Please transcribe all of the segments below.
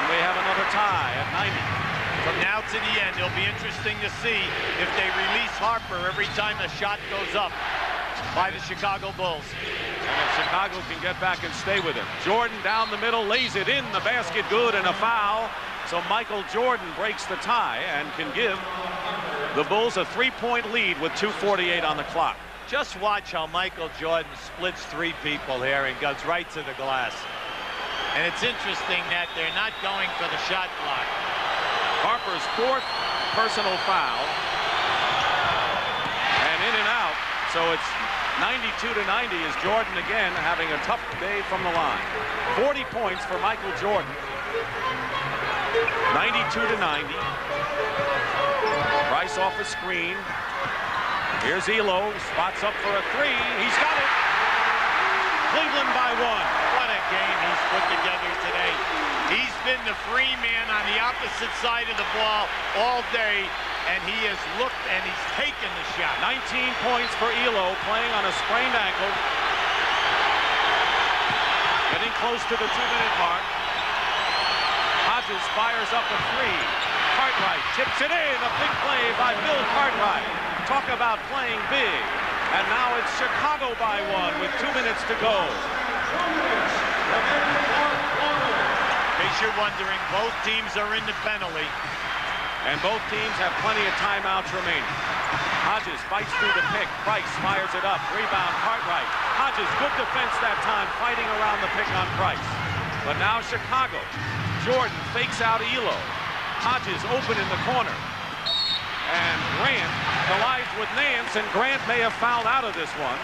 we have another tie at 90. From now to the end, it'll be interesting to see if they release Harper every time a shot goes up by the Chicago Bulls. And if Chicago can get back and stay with him. Jordan down the middle, lays it in, the basket good, and a foul. So Michael Jordan breaks the tie and can give the Bulls a 3-point lead with 2:48 on the clock. Just watch how Michael Jordan splits three people here and goes right to the glass. And it's interesting that they're not going for the shot block. Harper's fourth personal foul. And in and out. So it's 92-90 as Jordan again having a tough day from the line. 40 points for Michael Jordan. 92-90. Rice off a screen. Here's Ehlo, spots up for a three. He's got it. Cleveland by one. What a game he's put together today. He's been the free man on the opposite side of the ball all day, and he has looked and he's taken the shot. 19 points for Ehlo, playing on a sprained ankle. Getting close to the 2-minute mark. Hodges fires up a three. Cartwright tips it in. A big play by Bill Cartwright. Talk about playing big. And now it's Chicago by one with 2 minutes to go. In case you're wondering, both teams are in the penalty. And both teams have plenty of timeouts remaining. Hodges fights through the pick. Price fires it up. Rebound, Cartwright. Hodges, good defense that time, fighting around the pick on Price. But now Chicago. Jordan fakes out Ehlo. Hodges open in the corner. And Grant collides with Nance, and Grant may have fouled out of this one.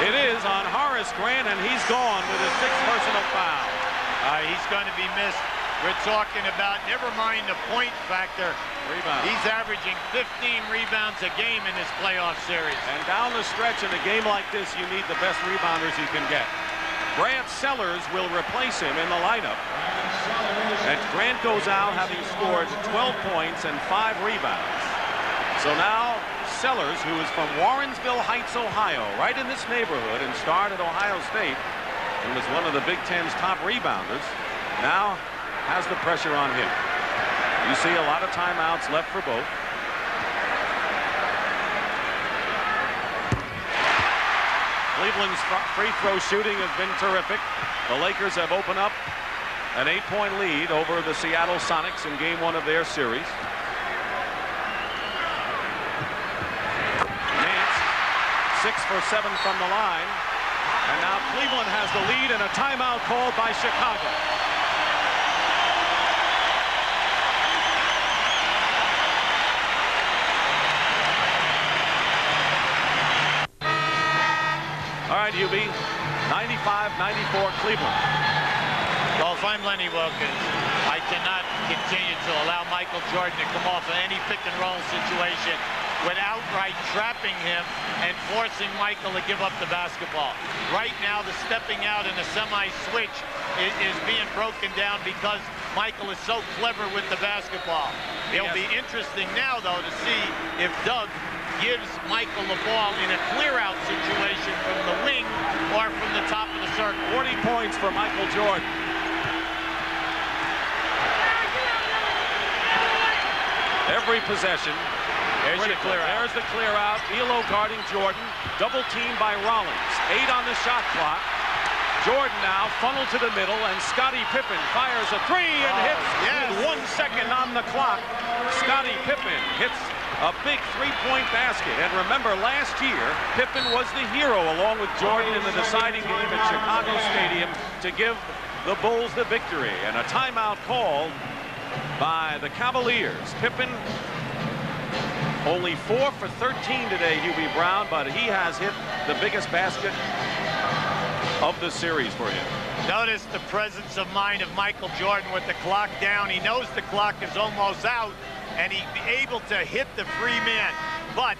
It is on Horace Grant, and he's gone with his sixth personal foul. He's going to be missed. We're talking about, never mind the point factor. Rebound. He's averaging 15 rebounds a game in this playoff series. And down the stretch in a game like this, you need the best rebounders you can get. Brant Sellers will replace him in the lineup. And Grant goes out having scored 12 points and 5 rebounds. So now Sellers, who is from Warrensville Heights, Ohio, right in this neighborhood and starred at Ohio State and was one of the Big Ten's top rebounders, now has the pressure on him. You see a lot of timeouts left for both. Cleveland's free throw shooting has been terrific. The Lakers have opened up an 8-point lead over the Seattle Sonics in game 1 of their series. Nance, 6 for 7 from the line. And now Cleveland has the lead and a timeout called by Chicago. All right, UB, 95-94 Cleveland. Well, if I'm Lenny Wilkins, I cannot continue to allow Michael Jordan to come off of any pick-and-roll situation without outright trapping him and forcing Michael to give up the basketball. Right now, the stepping out and the semi-switch is being broken down because Michael is so clever with the basketball. It'll be interesting now, though, to see if Doug gives Michael the ball in a clear-out situation from the wing or from the top of the circle. 40 points for Michael Jordan. Every possession. There's your clear out. There's the clear out. Ehlo guarding Jordan. Double teamed by Rollins. 8 on the shot clock. Jordan now funneled to the middle, and Scottie Pippen fires a three and hits with 1 second on the clock. Scottie Pippen hits a big three-point basket. And remember, last year, Pippen was the hero along with Jordan in the deciding game at Chicago Stadium to give the Bulls the victory. And a timeout called by the Cavaliers. Pippen only 4 for 13 today, Hubie Brown, but he has hit the biggest basket of the series for him. Notice the presence of mind of Michael Jordan with the clock down. He knows the clock is almost out, and he'd be able to hit the free man. But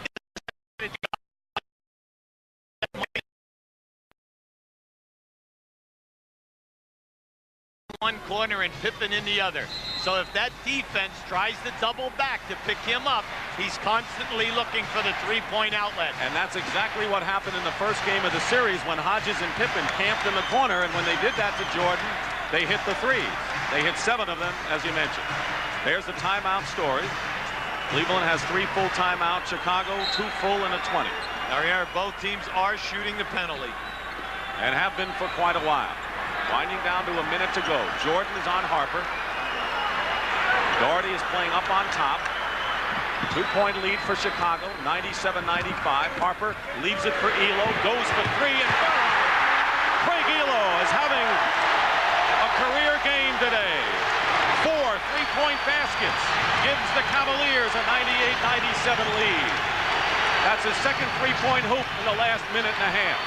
one corner and Pippen in the other. So if that defense tries to double back to pick him up, he's constantly looking for the three-point outlet. And that's exactly what happened in the first game of the series when Hodges and Pippen camped in the corner, and when they did that to Jordan, they hit the three. They hit 7 of them, as you mentioned. There's the timeout story. Cleveland has 3 full timeouts. Chicago 2 full and a 20. Now remember, both teams are shooting the penalty. And have been for quite a while. Winding down to a minute to go. Jordan is on Harper. Doherty is playing up on top. 2-point lead for Chicago, 97-95. Harper leaves it for Ehlo, goes for 3 and Craig Ehlo is having a career game today. 4 3-point baskets, gives the Cavaliers a 98-97 lead. That's his second 3-point hoop in the last minute and a half.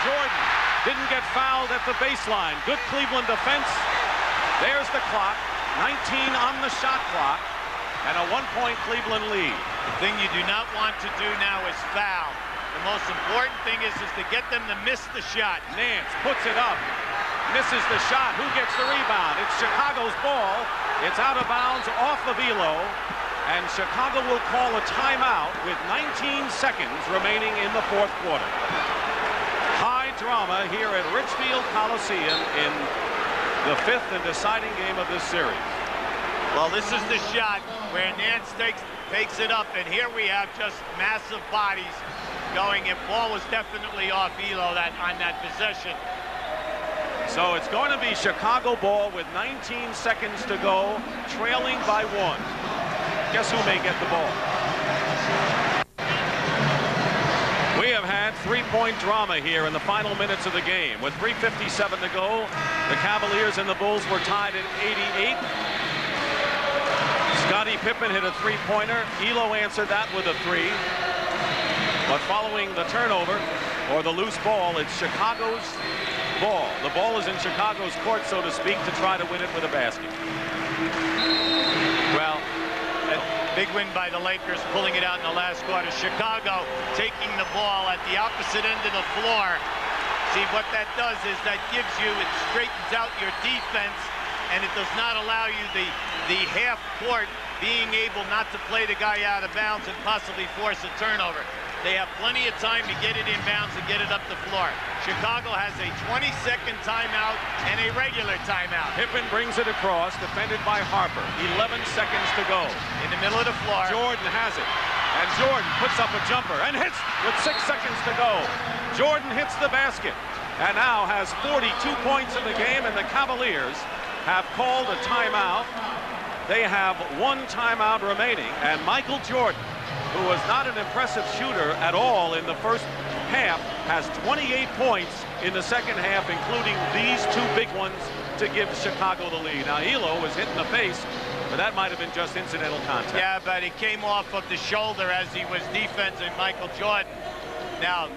Jordan didn't get fouled at the baseline. Good Cleveland defense. There's the clock, 19 on the shot clock. And a 1-point Cleveland lead. The thing you do not want to do now is foul. The most important thing is to get them to miss the shot. Nance puts it up, misses the shot. Who gets the rebound? It's Chicago's ball. It's out of bounds off of Ehlo. And Chicago will call a timeout with 19 seconds remaining in the 4th quarter. High drama here at Richfield Coliseum in the 5th and deciding game of this series. Well, this is the shot where Nance takes it up, and here we have just massive bodies going. And ball was definitely off Ehlo on that possession. So it's going to be Chicago ball with 19 seconds to go, trailing by 1. Guess who may get the ball? We have had 3-point drama here in the final minutes of the game. With 3:57 to go, the Cavaliers and the Bulls were tied at 88. Scottie Pippen hit a 3-pointer. Ehlo answered that with a 3. But following the turnover, or the loose ball, it's Chicago's ball. The ball is in Chicago's court, so to speak, to try to win it with a basket. Well, a big win by the Lakers, pulling it out in the last quarter. Chicago taking the ball at the opposite end of the floor. See, what that does is that gives you, it straightens out your defense, and it does not allow you the half court being able not to play the guy out of bounds and possibly force a turnover. They have plenty of time to get it in bounds and get it up the floor. Chicago has a 20-second timeout and a regular timeout. Pippen brings it across, defended by Harper. 11 seconds to go. In the middle of the floor. Jordan has it. And Jordan puts up a jumper and hits with 6 seconds to go. Jordan hits the basket and now has 42 points in the game, and the Cavaliers have called a timeout. They have 1 timeout remaining, and Michael Jordan, who was not an impressive shooter at all in the first half, has 28 points in the second half, including these 2 big ones to give Chicago the lead. Now, Ehlo was hit in the face, but that might have been just incidental contact. Yeah, but it came off of the shoulder as he was defending Michael Jordan. Now,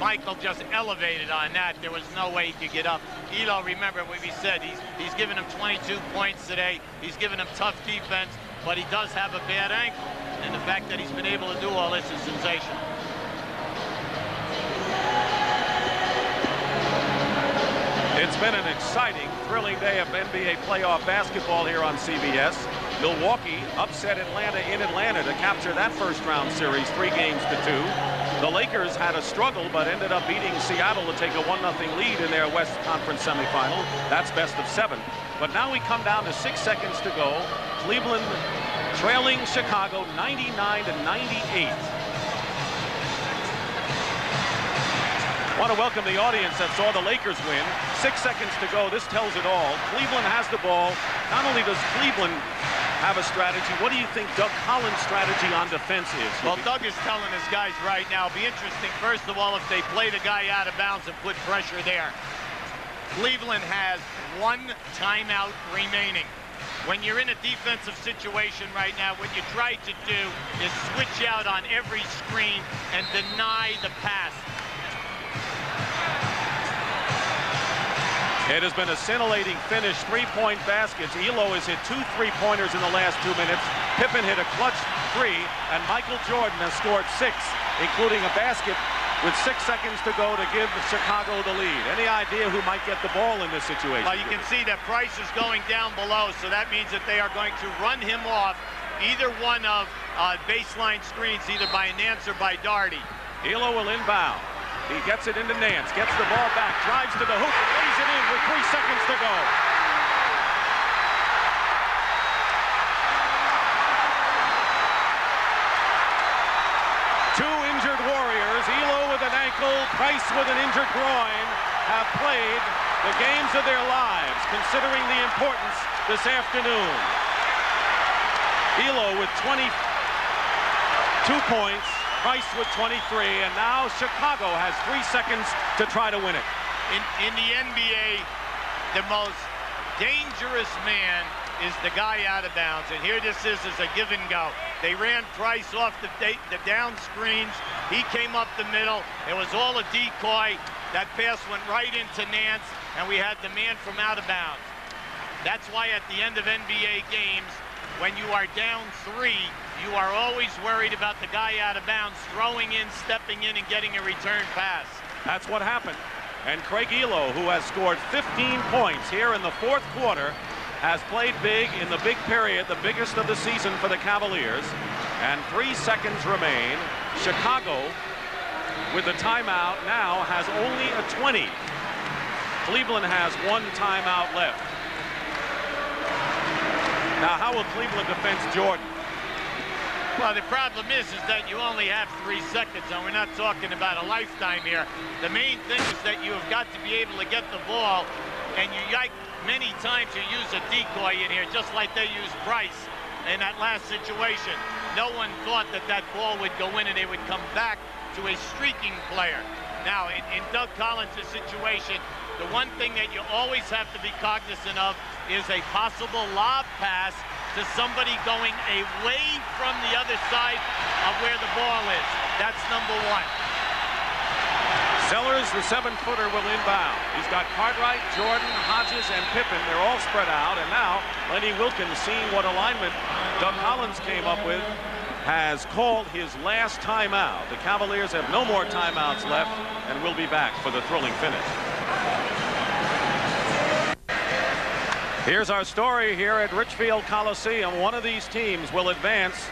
Michael just elevated on that. There was no way he could get up. Ehlo, remember what we said, he's given him 22 points today. He's given him tough defense, but he does have a bad ankle. And the fact that he's been able to do all this is sensational. It's been an exciting, thrilling day of NBA playoff basketball here on CBS. Milwaukee upset Atlanta in Atlanta to capture that first-round series 3-2. The Lakers had a struggle, but ended up beating Seattle to take a 1-0 lead in their West Conference semifinal. That's best of 7. But now we come down to 6 seconds to go. Cleveland trailing Chicago 99-98. I want to welcome the audience that saw the Lakers win. 6 seconds to go. This tells it all. Cleveland has the ball. Not only does Cleveland have a strategy, what do you think Doug Collins' strategy on defense is? Well, Doug is telling his guys right now, it'll be interesting, first of all, if they play the guy out of bounds and put pressure there. Cleveland has 1 timeout remaining. When you're in a defensive situation right now, what you try to do is switch out on every screen and deny the pass. It has been a scintillating finish, 3-point baskets. Ehlo has hit 2 3-pointers in the last 2 minutes. Pippen hit a clutch 3, and Michael Jordan has scored 6, including a basket with 6 seconds to go to give Chicago the lead. Any idea who might get the ball in this situation? Well, you can see that Price is going down below, so that means that they are going to run him off either one of baseline screens, either by Nance or by Doherty. Ehlo will inbound. He gets it into Nance, gets the ball back, drives to the hoop, and lays it in with 3 seconds to go. Michael, Price with an injured groin, have played the games of their lives, considering the importance this afternoon. Ehlo with 22 points, Price with 23, and now Chicago has 3 seconds to try to win it. In the NBA, the most dangerous man is the guy out of bounds, and here this is a give and go. They ran Price off the down screens. He came up the middle. It was all a decoy. That pass went right into Nance, and we had the man from out of bounds. That's why at the end of NBA games, when you are down 3, you are always worried about the guy out of bounds throwing in, stepping in, and getting a return pass. That's what happened. And Craig Ehlo, who has scored 15 points here in the fourth quarter, has played big in the big period, the biggest of the season for the Cavaliers. And 3 seconds remain. Chicago, with the timeout now, has only a 20. Cleveland has 1 timeout left. Now, how will Cleveland defend Jordan? Well, the problem is that you only have 3 seconds, and we're not talking about a lifetime here. The main thing is that you have got to be able to get the ball, and many times you use a decoy in here, just like they used Price in that last situation. No one thought that that ball would go in and they would come back to a streaking player. Now, in Doug Collins' situation, the one thing that you always have to be cognizant of is a possible lob pass to somebody going away from the other side of where the ball is. That's number 1. Sellers, the 7-footer, will inbound. He's got Cartwright, Jordan, Hodges, and Pippen. They're all spread out. And now Lenny Wilkins, seeing what alignment Doug Collins came up with, has called his last timeout. The Cavaliers have no more timeouts left and will be back for the thrilling finish. Here's our story here at Richfield Coliseum. One of these teams will advance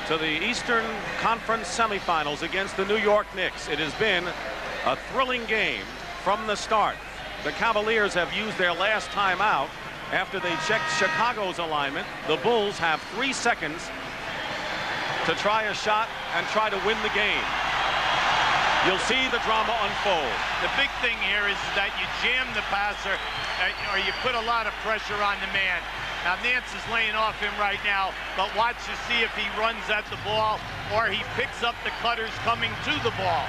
to the Eastern Conference semifinals against the New York Knicks. It has been a thrilling game from the start. The Cavaliers have used their last timeout after they checked Chicago's alignment. The Bulls have 3 seconds to try a shot and try to win the game. You'll see the drama unfold. The big thing here is that you jam the passer, or you put a lot of pressure on the man. Now, Nance is laying off him right now, but watch to see if he runs at the ball or he picks up the cutters coming to the ball.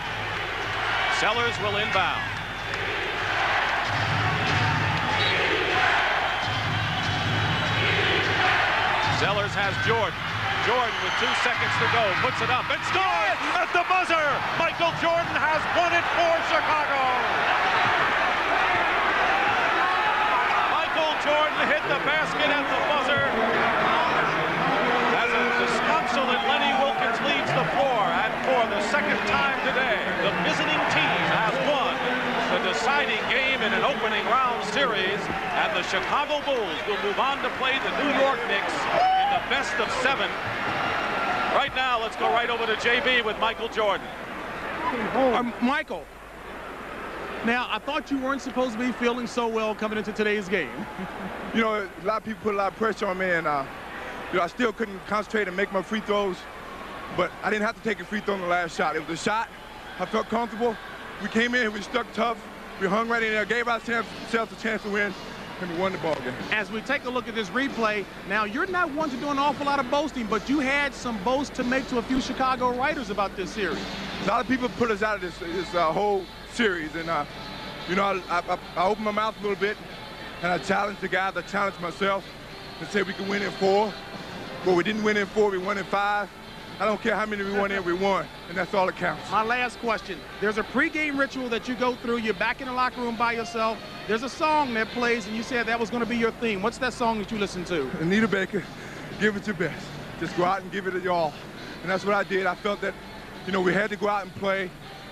Sellers will inbound. Sellers has Jordan. Jordan with 2 seconds to go, puts it up and scores at the buzzer. Michael Jordan has won it for Chicago. Michael Jordan hit the basket at the buzzer as a disconsolate Lenny Wilkins leads the floor, and for the second time today, the visiting team has won the deciding game in an opening round series, and the Chicago Bulls will move on to play the New York Knicks in the best of 7. Right now, let's go right over to JB with Michael Jordan. Michael, now I thought you weren't supposed to be feeling so well coming into today's game. You know, a lot of people put a lot of pressure on me, and you know, I still couldn't concentrate and make my free throws, but I didn't have to take a free throw in the last shot. It was a shot. I felt comfortable. We came in, we stuck tough, we hung right in there, gave ourselves a chance to win, and we won the ball game. As we take a look at this replay, now you're not one to do an awful lot of boasting, but you had some boasts to make to a few Chicago writers about this series. A lot of people put us out of this whole series, and you know, I opened my mouth a little bit, and I challenged the guys, I challenged myself, and said we could win in 4. But we didn't win in 4, we won in 5. I don't care how many we won in, we won, and that's all that counts. My last question. There's a pregame ritual that you go through. You're back in the locker room by yourself. There's a song that plays, and you said that was going to be your theme. What's that song that you listen to? Anita Baker, Give It Your Best. Just go out and give it your all. And that's what I did. I felt that, you know, we had to go out and play.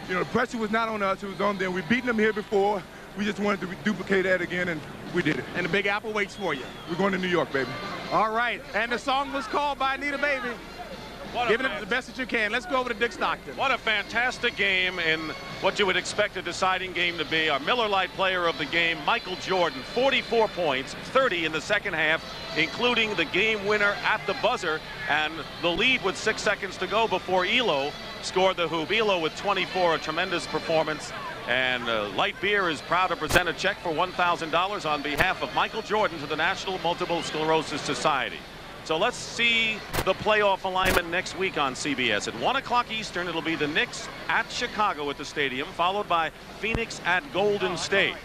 You know, the pressure was not on us, it was on them. We've beaten them here before. We just wanted to duplicate that again, and we did it. And the Big Apple waits for you. We're going to New York, baby. All right, and the song was called by Anita Baby. Giving it the best that you can. Let's go over to Dick Stockton. What a fantastic game in what you would expect a deciding game to be. Our Miller Lite player of the game, Michael Jordan, 44 points, 30 in the second half, including the game winner at the buzzer, and the lead with 6 seconds to go before Ehlo scored the hoop. Ehlo with 24, a tremendous performance. And Light Beer is proud to present a check for $1,000 on behalf of Michael Jordan to the National Multiple Sclerosis Society. So let's see the playoff alignment next week on CBS. At 1 o'clock Eastern, it'll be the Knicks at Chicago at the stadium, followed by Phoenix at Golden State.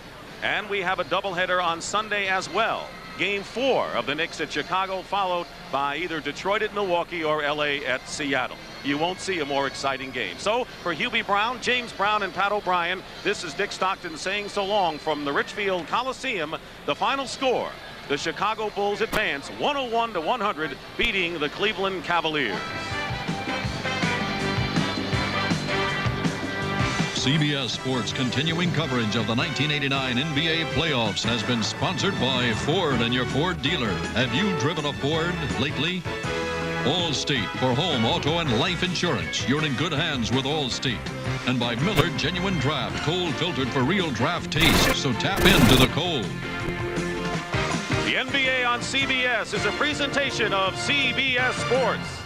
And we have a doubleheader on Sunday as well. Game 4 of the Knicks at Chicago, followed by either Detroit at Milwaukee or LA at Seattle. You won't see a more exciting game. So for Hubie Brown, James Brown, and Pat O'Brien, this is Dick Stockton saying so long from the Richfield Coliseum. The final score, the Chicago Bulls advance 101-100, beating the Cleveland Cavaliers. CBS Sports' continuing coverage of the 1989 NBA playoffs has been sponsored by Ford and your Ford dealer. Have you driven a Ford lately? Allstate for home, auto, and life insurance. You're in good hands with Allstate. And by Miller Genuine Draft, cold filtered for real draft taste. So tap into the cold. The NBA on CBS is a presentation of CBS Sports.